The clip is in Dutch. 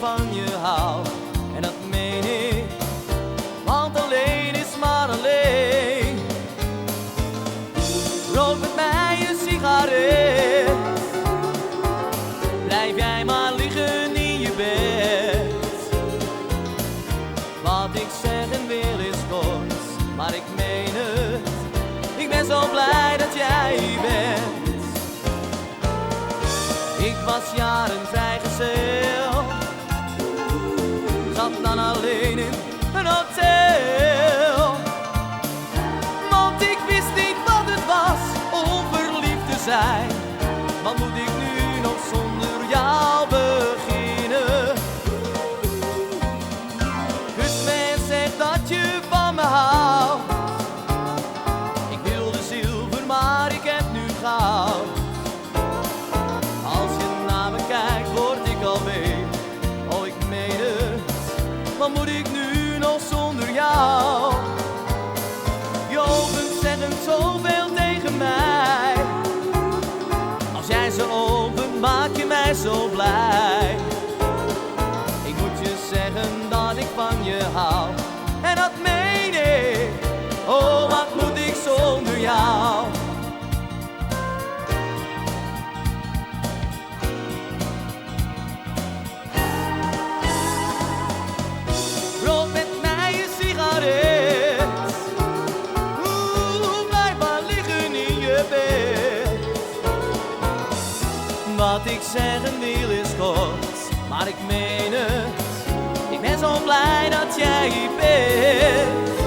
van je hou. En dat meen ik, want alleen is maar alleen. Rook met mij een sigaret, blijf jij maar liggen in je bed. Wat ik zeggen wil is kort, maar ik meen het. Ik ben zo blij dat jij bent. Ik was jaren vrijgezel, zat dan alleen in een hotel. Want ik wist niet wat het was om verliefd te zijn. Wat moet ik nu nog zonder jou beginnen? Kus me en zeg dat je van me houdt. Ik wilde zilver, maar ik heb nu goud. Als je naar me kijkt, word ik alweer. Oh, ik meen het. Wat moet ik nu nog zonder jou? Je ogen zeggen zoveel tegen mij. Als jij ze opent, maak je mij zo blij. Ik moet je zeggen dat ik van je hou. En dat meen ik. Oh, wat moet ik zonder jou? Rook met mij een sigaret. Blijf maar liggen in je bed. Wat ik zeggen wil is kort, maar ik meen het. Ik ben zo blij dat jij hier bent.